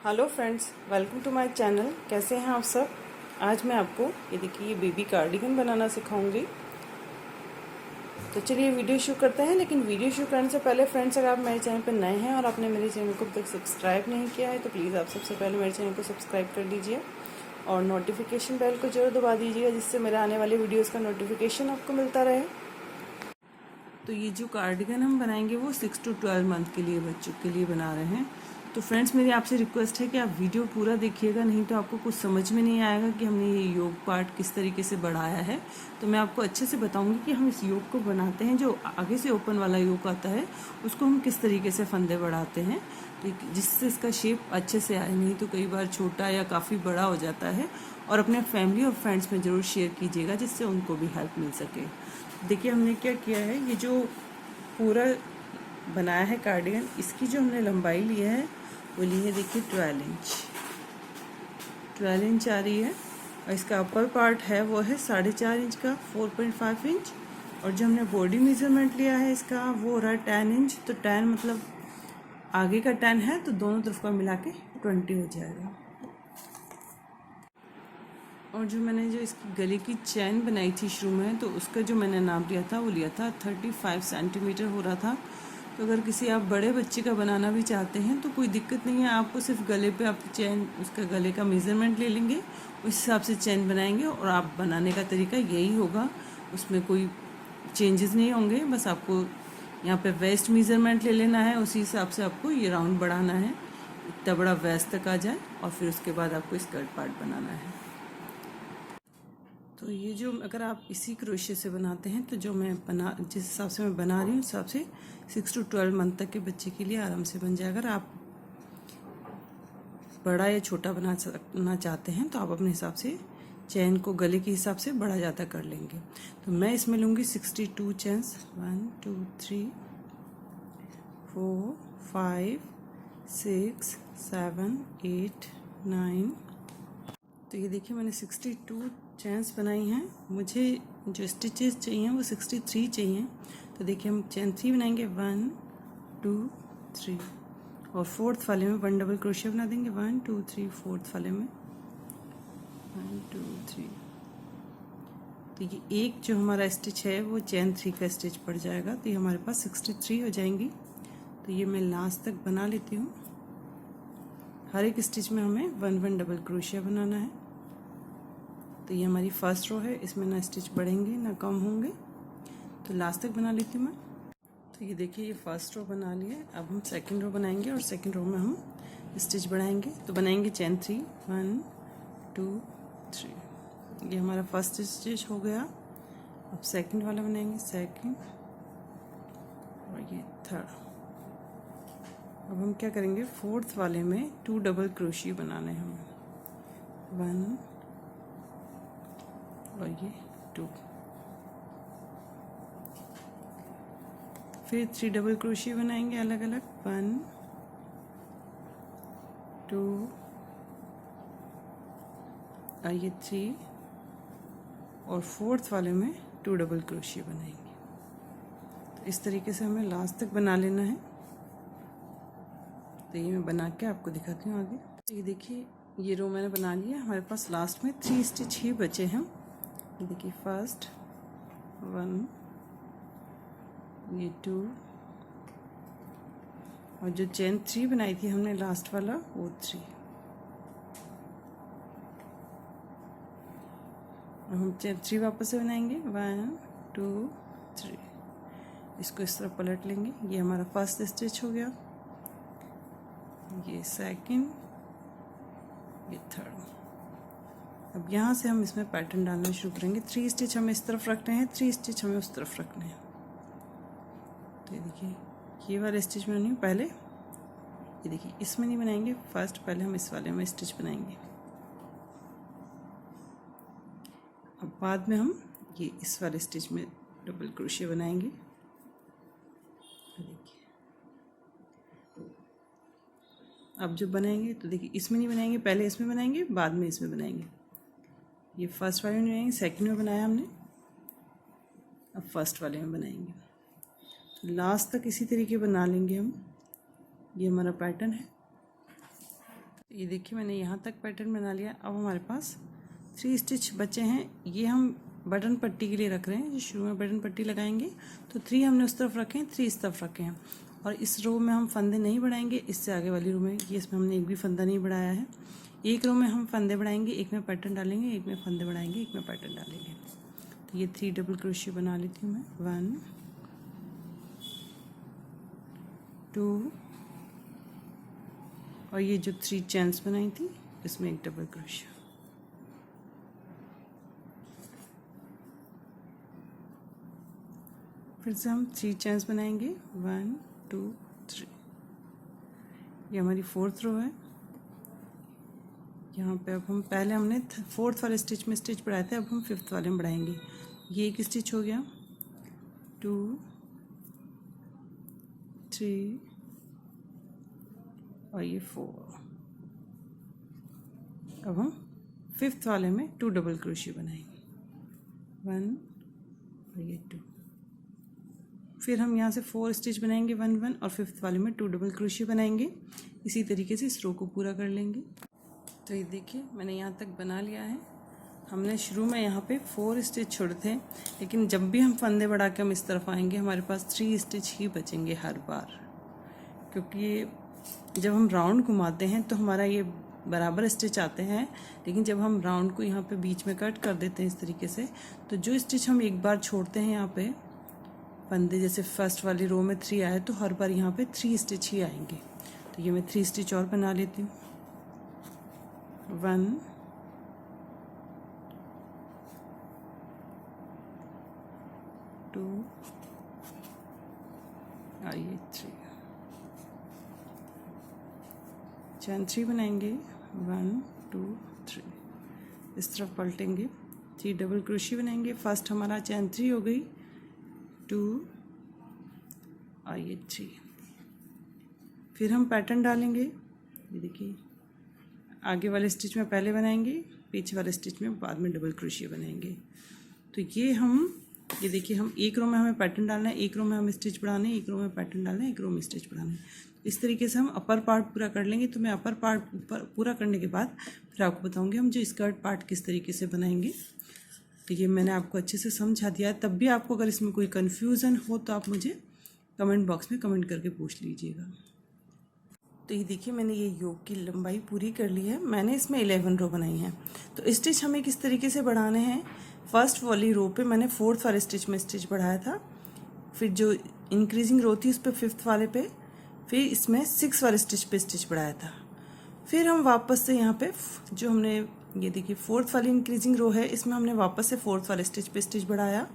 Hello friends, welcome to my channel. कैसे हैं आप सब। आज मैं आपको ये देखिए ये बेबी कार्डिगन बनाना सिखाऊंगी। तो चलिए वीडियो शुरू करते हैं। लेकिन वीडियो शुरू करने से पहले फ्रेंड्स, अगर आप मेरे चैनल पर नए हैं और आपने मेरे चैनल को अब तक सब्सक्राइब नहीं किया है तो प्लीज़ आप सबसे पहले मेरे चैनल को सब्सक्राइब कर लीजिए और नोटिफिकेशन बेल को जरूर दबा दीजिएगा, जिससे मेरे आने वाले वीडियोज़ का नोटिफिकेशन आपको मिलता रहे। तो ये जो कार्डिगन हम बनाएंगे वो 6 to 12 मंथ के लिए बच्चों के लिए बना रहे हैं। तो फ्रेंड्स, मेरी आपसे रिक्वेस्ट है कि आप वीडियो पूरा देखिएगा, नहीं तो आपको कुछ समझ में नहीं आएगा कि हमने ये योग पार्ट किस तरीके से बढ़ाया है। तो मैं आपको अच्छे से बताऊंगी कि हम इस योग को बनाते हैं, जो आगे से ओपन वाला योग आता है उसको हम किस तरीके से फंदे बढ़ाते हैं, तो जिससे इसका शेप अच्छे से आए। नहीं तो कई बार छोटा या काफ़ी बड़ा हो जाता है। और अपने फैमिली और फ्रेंड्स में ज़रूर शेयर कीजिएगा, जिससे उनको भी हेल्प मिल सके। देखिए हमने क्या किया है, ये जो पूरा बनाया है कार्डिगन, इसकी जो हमने लंबाई ली है वो ली है देखिए 12 इंच आ रही है। और इसका अपर पार्ट है वो है 4.5 इंच का, 4.5 इंच। और जो हमने बॉडी मेजरमेंट लिया है इसका वो हो रहा है 10 इंच। तो 10 मतलब आगे का 10 है तो दोनों तरफ का मिला के 20 हो जाएगा। और जो मैंने जो इसकी गले की चैन बनाई थी शुरू में, तो उसका जो मैंने नाप लिया था वो लिया था 35 सेंटीमीटर हो रहा था। तो अगर किसी आप बड़े बच्चे का बनाना भी चाहते हैं तो कोई दिक्कत नहीं है, आपको सिर्फ गले पे आप चैन उसका गले का मेज़रमेंट ले लेंगे, उस हिसाब से चैन बनाएंगे और आप बनाने का तरीका यही होगा, उसमें कोई चेंजेस नहीं होंगे। बस आपको यहाँ पे वेस्ट मेज़रमेंट ले लेना है, उसी हिसाब से आपको ये राउंड बढ़ाना है, इतना बड़ा वेस्ट तक आ जाए। और फिर उसके बाद आपको स्कर्ट पार्ट बनाना है। तो ये जो अगर आप इसी क्रोशे से बनाते हैं तो जो मैं जिस हिसाब से मैं बना रही हूँ उस हिसाब से 6 to 12 मंथ तक के बच्चे के लिए आराम से बन जाएगा। अगर आप बड़ा या छोटा बनाना चाहते हैं तो आप अपने हिसाब से चैन को गले के हिसाब से बड़ा ज़्यादा कर लेंगे। तो मैं इसमें लूँगी 62 चैन्स, 1 2 3 4 5 6 7 8 9। तो ये देखिए मैंने 62 चैन्स बनाई हैं। मुझे जो स्टिचेस चाहिए वो 63 चाहिए। तो देखिए हम चैन 3 बनाएंगे, 1 2 3। और फोर्थ वाले में 1 डबल क्रोशिया बना देंगे, 1 2 3। फोर्थ वाले में 1 2 3। तो ये एक जो हमारा स्टिच है वो चैन 3 का स्टिच पड़ जाएगा। तो ये हमारे पास 63 हो जाएंगी। तो ये मैं लास्ट तक बना लेती हूँ। हर एक स्टिच में हमें 1 डबल क्रोशिया बनाना है। तो ये हमारी फर्स्ट रो है, इसमें ना स्टिच बढ़ेंगे ना कम होंगे। तो लास्ट तक बना लेती हूँ मैं। तो ये देखिए ये फर्स्ट रो बना ली है। अब हम सेकंड रो बनाएंगे और सेकंड रो में हम स्टिच बढ़ाएंगे। तो बनाएंगे चैन 3, 1 2 3। ये हमारा फर्स्ट स्टिच हो गया। अब सेकंड वाला बनाएंगे, सेकंड और ये थर्ड। अब हम क्या करेंगे, फोर्थ वाले में 2 डबल क्रोशिया बनाने हैं हमें, 1 और ये 2। फिर 3 डबल क्रोशिया बनाएंगे अलग अलग, 1 2 और ये 3। और फोर्थ वाले में 2 डबल क्रोशिया बनाएंगे। तो इस तरीके से हमें लास्ट तक बना लेना है। तो ये मैं बना के आपको दिखाती हूँ आगे। तो ये देखिए ये रो मैंने बना लिया। हमारे पास लास्ट में 3 स्टिच ही बचे हैं। ये देखिए फर्स्ट 1, ये 2 और जो चेन 3 बनाई थी हमने लास्ट वाला वो 3। और हम चेन 3 वापस से बनाएंगे, 1 2 3। इसको इस तरह पलट लेंगे। ये हमारा फर्स्ट स्टिच हो गया, ये सेकंड, ये थर्ड। अब यहाँ से हम इसमें पैटर्न डालना शुरू करेंगे। 3 स्टिच हमें इस तरफ रखने हैं, 3 स्टिच हमें उस तरफ रखने हैं। तो ये देखिए ये वाला स्टिच बनानी है पहले। ये देखिए इसमें नहीं बनाएंगे, फर्स्ट पहले हम इस वाले में स्टिच बनाएंगे। अब बाद में हम ये इस वाले स्टिच में डबल क्रोशिया बनाएंगे। देखिए अब जो बनाएंगे तो देखिए इसमें नहीं बनाएंगे, पहले इसमें बनाएंगे बाद में इसमें बनाएंगे। ये फर्स्ट वाले में बनाएंगे, सेकंड में बनाया हमने, अब फर्स्ट वाले में बनाएंगे। तो लास्ट तक इसी तरीके बना लेंगे हम। ये हमारा पैटर्न है। ये देखिए मैंने यहाँ तक पैटर्न बना लिया। अब हमारे पास 3 स्टिच बचे हैं, ये हम बटन पट्टी के लिए रख रहे हैं। जो शुरू में बटन पट्टी लगाएंगे तो 3 हमने उस तरफ रखे हैं, 3 इस तरफ रखे हैं। और इस रो में हम फंदे नहीं बढ़ाएंगे, इससे आगे वाली रो में ये इसमें हमने एक भी फंदा नहीं बढ़ाया है। एक रो में हम फंदे बढ़ाएंगे, एक में पैटर्न डालेंगे, एक में फंदे बढ़ाएंगे, एक में पैटर्न डालेंगे। तो ये 3 डबल क्रोशिया बना लेती हूँ मैं। 1 2 और ये जो 3 चेन्स बनाई थी इसमें एक डबल क्रोशिया। फिर से हम 3 चेन्स बनाएंगे। 1 2 3। ये हमारी 4th रो है। यहाँ पे अब हम पहले हमने 4th वाले स्टिच में स्टिच बढ़ाए थे, अब हम 5th वाले में बढ़ाएंगे। ये एक स्टिच हो गया, 2 3 और ये 4। अब हम 5th वाले में 2 डबल क्रोशिया बनाएंगे। 1 और ये 2। फिर हम यहाँ से 4 स्टिच बनाएंगे 1 1 और 5th वाले में 2 डबल क्रोशिया बनाएंगे। इसी तरीके से इस रो को पूरा कर लेंगे। तो ये देखिए मैंने यहाँ तक बना लिया है। हमने शुरू में यहाँ पे 4 स्टिच छोड़े थे, लेकिन जब भी हम फंदे बढ़ा के हम इस तरफ आएंगे हमारे पास 3 स्टिच ही बचेंगे हर बार, क्योंकि जब हम राउंड घुमाते हैं तो हमारा ये बराबर स्टिच आते हैं। लेकिन जब हम राउंड को यहाँ पे बीच में कट कर देते हैं इस तरीके से, तो जो स्टिच हम एक बार छोड़ते हैं यहाँ पे फंदे, जैसे फर्स्ट वाली रो में 3 आए तो हर बार यहाँ पे 3 स्टिच ही आएंगे। तो ये मैं 3 स्टिच और बना लेती हूँ। 1 2 और ये 3 चैन 3 बनाएंगे। 1 2 3 इस तरफ पलटेंगे, 3 डबल क्रोशिया बनाएंगे। फर्स्ट हमारा चैन 3 हो गई, 2 और ये 3। फिर हम पैटर्न डालेंगे। ये देखिए आगे वाले स्टिच में पहले बनाएंगे, पीछे वाले स्टिच में बाद में डबल क्रोशिया बनाएंगे। तो ये देखिए हम एक रो में हमें पैटर्न डालना है, एक रो में हमें स्टिच बढ़ाना है, एक रो में पैटर्न डालना है, एक रो में स्टिच बढ़ाना है। इस तरीके से हम अपर पार्ट पूरा कर लेंगे। तो मैं अपर पार्ट पूरा करने के बाद फिर आपको बताऊंगी हम जो स्कर्ट पार्ट किस तरीके से बनाएंगे। तो ये मैंने आपको अच्छे से समझा दिया है। तब भी आपको अगर इसमें कोई कन्फ्यूज़न हो तो आप मुझे कमेंट बॉक्स में कमेंट करके पूछ लीजिएगा। तो ये देखिए मैंने ये योक की लंबाई पूरी कर ली है। मैंने इसमें 11 रो बनाई हैं। तो स्टिच हमें किस तरीके से बढ़ाने हैं, फर्स्ट वाली रो पे मैंने 4th वाले स्टिच में स्टिच बढ़ाया था, फिर जो इंक्रीजिंग रो थी उस पर 5th वाले पे, फिर इसमें 6 वाले स्टिच पे स्टिच बढ़ाया था। फिर हम वापस से यहाँ पे जो हमने ये देखिए 4th वाली इंक्रीजिंग रो है, इसमें हमने वापस से 4th वाले स्टिच पे स्टिच बढ़ाया,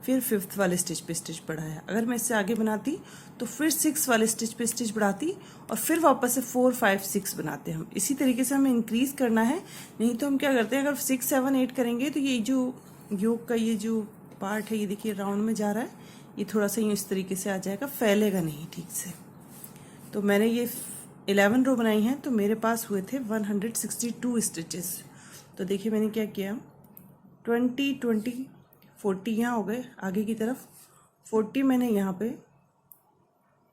फिर 5th वाले स्टिच पे स्टिच बढ़ाया। अगर मैं इससे आगे बनाती तो फिर 6 वाले स्टिच पे स्टिच बढ़ाती और फिर वापस से 4 5 6 बनाते हम। इसी तरीके से हमें इंक्रीज़ करना है। नहीं तो हम क्या करते हैं, अगर 6 7 8 करेंगे तो ये जो योक का ये जो पार्ट है ये देखिए राउंड में जा रहा है, ये थोड़ा सा यूँ इस तरीके से आ जाएगा, फैलेगा नहीं ठीक से। तो मैंने ये 11 रो बनाई हैं, तो मेरे पास हुए थे 162 स्टिचेस। तो देखिए मैंने क्या किया, 20 20 40 यहाँ हो गए आगे की तरफ, 40 मैंने यहाँ पे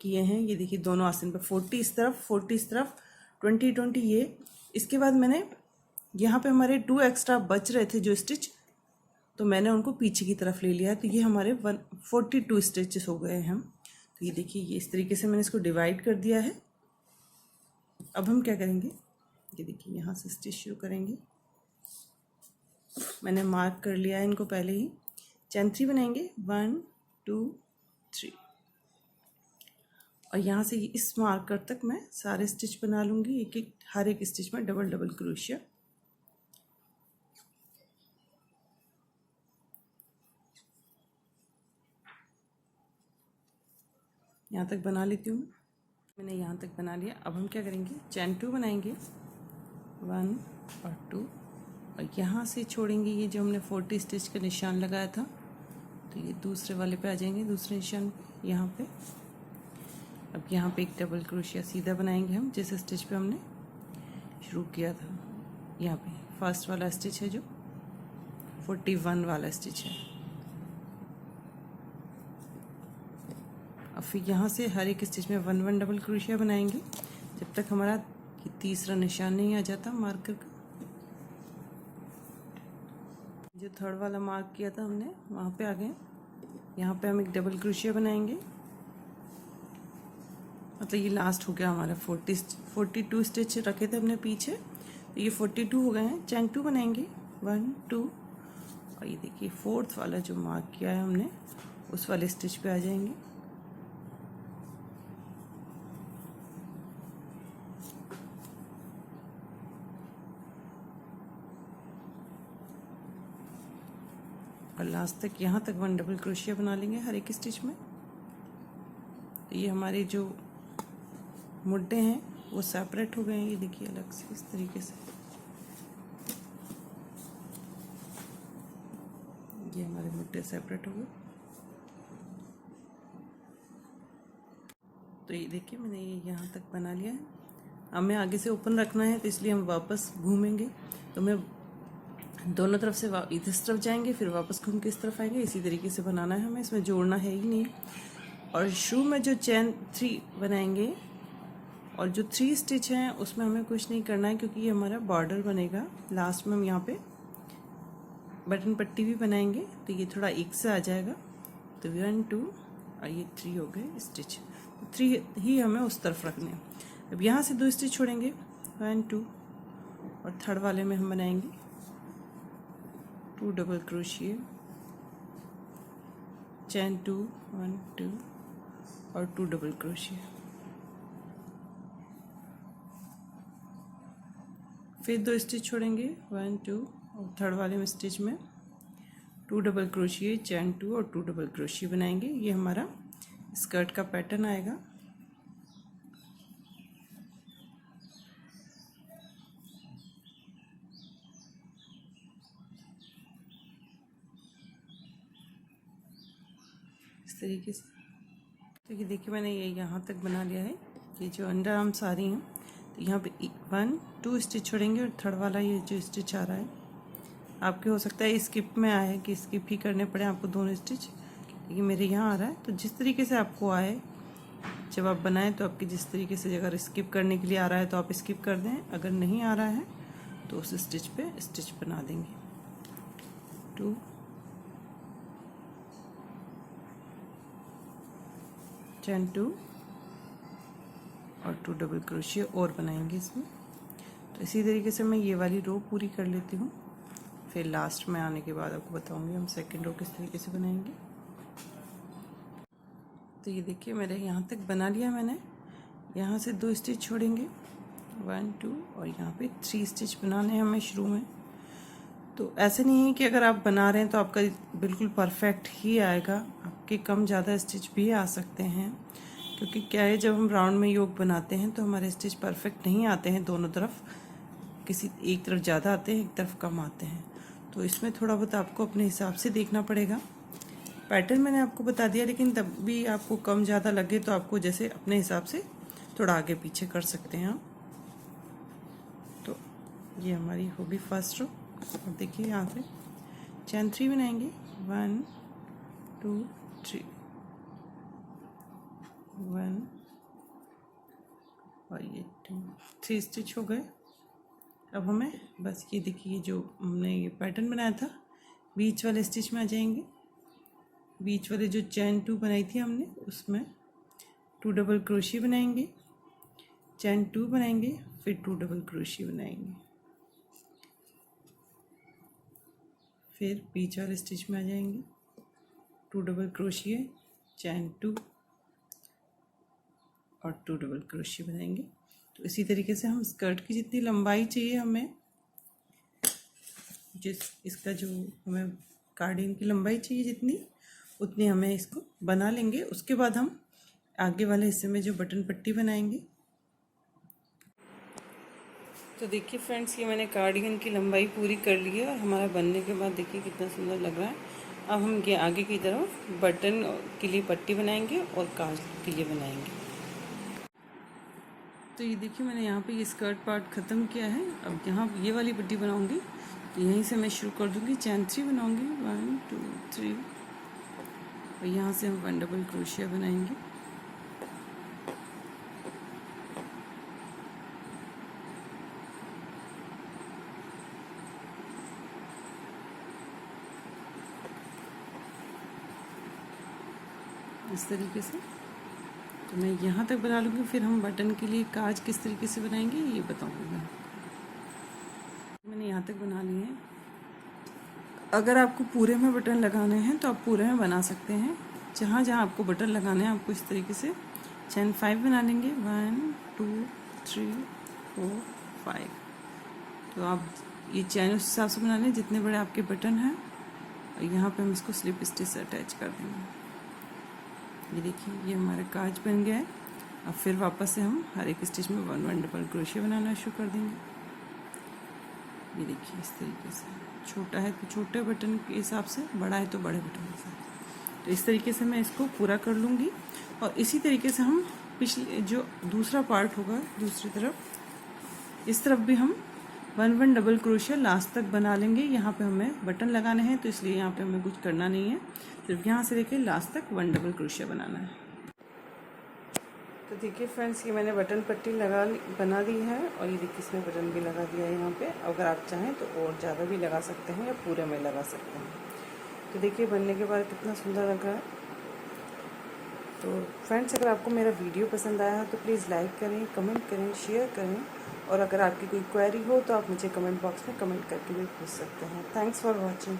किए हैं। ये देखिए दोनों आसन पे 40 इस तरफ 40 इस तरफ, 20 20 ये। इसके बाद मैंने यहाँ पे हमारे 2 एक्स्ट्रा बच रहे थे जो स्टिच, तो मैंने उनको पीछे की तरफ ले लिया है। तो ये हमारे 142 स्टिचेस हो गए हैं हम। तो ये देखिए ये इस तरीके से मैंने इसको डिवाइड कर दिया है। अब हम क्या करेंगे, ये देखिए यहाँ से स्टिच शुरू करेंगे। मैंने मार्क कर लिया है इनको पहले ही। चैन 3 बनाएंगे 1 2 3 और यहाँ से इस मार्कर तक मैं सारे स्टिच बना लूँगी, एक एक हर एक स्टिच में डबल डबल क्रोशिया। यहाँ तक बना लेती हूँ मैंने यहाँ तक बना लिया। अब हम क्या करेंगे, चैन 2 बनाएंगे 1 और 2 और यहाँ से छोड़ेंगे ये जो हमने 40 स्टिच का निशान लगाया था, तो ये दूसरे वाले पे आ जाएंगे, दूसरे निशान पे यहाँ पे। अब यहाँ पे एक डबल क्रोशिया सीधा बनाएंगे हम जिस स्टिच पे हमने शुरू किया था। यहाँ पे फर्स्ट वाला स्टिच है जो 41 वाला स्टिच है। अब फिर यहाँ से हर एक स्टिच में 1 1 डबल क्रोशिया बनाएंगे जब तक हमारा कि तीसरा निशान नहीं आ जाता मार्कर का। जो थर्ड वाला मार्क किया था हमने वहाँ पे आ गए। यहाँ पे हम एक डबल क्रोशिया बनाएंगे, मतलब ये लास्ट हो गया हमारा 42 स्टिच रखे थे हमने पीछे, तो ये 42 हो गए हैं। चैन 2 बनाएंगे 1 2, और ये देखिए फोर्थ वाला जो मार्क किया है हमने उस वाले स्टिच पे आ जाएंगे। और लास्ट तक यहाँ तक 1 डबल क्रोशिया बना लेंगे हर एक स्टिच में। तो ये हमारे जो मुड्डे हैं वो सेपरेट हो गए हैं, ये देखिए अलग से इस तरीके से। ये हमारे मुड्डे सेपरेट हो गए। तो ये देखिए मैंने ये यहाँ तक बना लिया है। हमें आगे से ओपन रखना है तो इसलिए हम वापस घूमेंगे, तो मैं दोनों तरफ से इस तरफ जाएंगे फिर वापस घूम के इस तरफ आएंगे। इसी तरीके से बनाना है हमें, इसमें जोड़ना है ही नहीं। और शुरू में जो चैन 3 बनाएंगे और जो 3 स्टिच हैं उसमें हमें कुछ नहीं करना है, क्योंकि ये हमारा बॉर्डर बनेगा। लास्ट में हम यहाँ पे बटन पट्टी भी बनाएंगे तो ये थोड़ा एक से आ जाएगा। तो 1 2 और ये 3 हो गए स्टिच, 3 ही हमें उस तरफ रखने हैं। अब यहाँ से 2 स्टिच छोड़ेंगे 1 2, और थर्ड वाले में हम बनाएंगे 2 डबल क्रोशिया, चैन 2 1 2 और 2 डबल क्रोशिया। फिर 2 स्टिच छोड़ेंगे 1 2, और थर्ड वाले में स्टिच में 2 डबल क्रोशिया, चैन 2 और 2 डबल क्रोशिया बनाएंगे। ये हमारा स्कर्ट का पैटर्न आएगा। इस तरीके से। तो ये देखिए मैंने ये यहाँ तक बना लिया है। ये जो अंडर आर्म साड़ी हैं तो यहाँ पे 1 2 स्टिच छोड़ेंगे, और थर्ड वाला ये जो स्टिच आ रहा है आपके हो सकता है स्किप में आए कि स्किप ही करने पड़े आपको दोनों स्टिच, ये मेरे यहाँ आ रहा है। तो जिस तरीके से आपको आए जब आप बनाएं, तो आपकी जिस तरीके से अगर स्किप करने के लिए आ रहा है तो आप स्किप कर दें, अगर नहीं आ रहा है तो उस स्टिच पे स्टिच बना देंगे। 2 चैन 2 और 2 डबल क्रोशिया और बनाएंगे इसमें। तो इसी तरीके से मैं ये वाली रो पूरी कर लेती हूँ, फिर लास्ट में आने के बाद आपको बताऊंगी हम सेकंड रो किस तरीके से बनाएंगे। तो ये देखिए मेरे यहाँ तक बना लिया मैंने। यहाँ से 2 स्टिच छोड़ेंगे 1 2, और यहाँ पे 3 स्टिच बनाने हैं हमें शुरू में। तो ऐसे नहीं है कि अगर आप बना रहे हैं तो आपका बिल्कुल परफेक्ट ही आएगा, आपके कम ज़्यादा स्टिच भी आ सकते हैं, क्योंकि क्या है जब हम राउंड में योग बनाते हैं तो हमारे स्टिच परफेक्ट नहीं आते हैं दोनों तरफ, किसी एक तरफ ज़्यादा आते हैं एक तरफ कम आते हैं। तो इसमें थोड़ा बहुत आपको अपने हिसाब से देखना पड़ेगा। पैटर्न मैंने आपको बता दिया, लेकिन तब भी आपको कम ज़्यादा लगे तो आपको जैसे अपने हिसाब से थोड़ा आगे पीछे कर सकते हैं आप। तो ये हमारी होगी फर्स्ट रो। अब देखिए यहाँ पे चैन 3 बनाएंगे 1 2 3 1, और ये 2 3 स्टिच हो गए। अब हमें बस ये देखिए जो हमने ये पैटर्न बनाया था बीच वाले स्टिच में आ जाएंगे। बीच वाले जो चैन 2 बनाई थी हमने उसमें 2 डबल क्रोशिया बनाएंगे, चैन 2 बनाएंगे, फिर 2 डबल क्रोशिया बनाएंगे, फिर बीच वाले स्टिच में आ जाएंगे 2 डबल क्रोशिया, चैन 2 और 2 डबल क्रोशिया बनाएंगे। तो इसी तरीके से हम स्कर्ट की जितनी लंबाई चाहिए हमें, इसका जो हमें कार्डिगन की लंबाई चाहिए जितनी, उतनी हमें इसको बना लेंगे। उसके बाद हम आगे वाले हिस्से में जो बटन पट्टी बनाएंगे। तो देखिए फ्रेंड्स, ये मैंने कार्डिगन की लंबाई पूरी कर ली है और हमारा बनने के बाद देखिए कितना सुंदर लग रहा है। अब हम ये आगे की तरफ बटन के लिए पट्टी बनाएंगे और काज के लिए बनाएंगे। तो ये देखिए मैंने यहाँ पे ये स्कर्ट पार्ट ख़त्म किया है। अब यहाँ ये वाली पट्टी बनाऊंगी, तो यहीं से मैं शुरू कर दूंगी। चैन 3 बनाऊंगी 1 2 3, और यहाँ से हम 1 डबल क्रोशिया बनाएंगे। इस तरीके से। तो मैं यहाँ तक बना लूँगी, फिर हम बटन के लिए काज किस तरीके से बनाएंगे ये बताऊँगी मैं। मैंने यहाँ तक बना लिए हैं। अगर आपको पूरे में बटन लगाने हैं तो आप पूरे में बना सकते हैं। जहाँ जहाँ आपको बटन लगाने हैं आपको इस तरीके से चैन 5 बना लेंगे, 1 2 3 4 5। तो आप ये चैन उस हिसाब से बना लें जितने बड़े आपके बटन हैं। और यहाँ पे हम इसको स्लिप स्टिच से अटैच कर देंगे। ये देखिए ये हमारा काज बन गया है। अब फिर वापस से हम हर एक स्टिच में 1 डबल क्रोशिया बनाना शुरू कर देंगे। ये देखिए इस तरीके से, छोटा है तो छोटे बटन के हिसाब से, बड़ा है तो बड़े बटन के हिसाब से। तो इस तरीके से मैं इसको पूरा कर लूँगी। और इसी तरीके से हम पिछले जो दूसरा पार्ट होगा दूसरी तरफ, इस तरफ भी हम 1 डबल क्रोशिया लास्ट तक बना लेंगे। यहाँ पे हमें बटन लगाने हैं तो इसलिए यहाँ पे हमें कुछ करना नहीं है, सिर्फ यहाँ से लेके लास्ट तक 1 डबल क्रोशिया बनाना है। तो देखिए फ्रेंड्स, ये मैंने बटन पट्टी बना दी है और ये देखिए इसमें बटन भी लगा दिया है यहाँ पे। अगर आप चाहें तो और ज़्यादा भी लगा सकते हैं या पूरे में लगा सकते हैं। तो देखिए बनने के बाद कितना सुंदर लग रहा है। तो फ्रेंड्स, अगर आपको मेरा वीडियो पसंद आया तो प्लीज़ लाइक करें, कमेंट करें, शेयर करें। और अगर आपकी कोई क्वेरी हो तो आप मुझे कमेंट बॉक्स में कमेंट करके भी पूछ सकते हैं। Thanks for watching.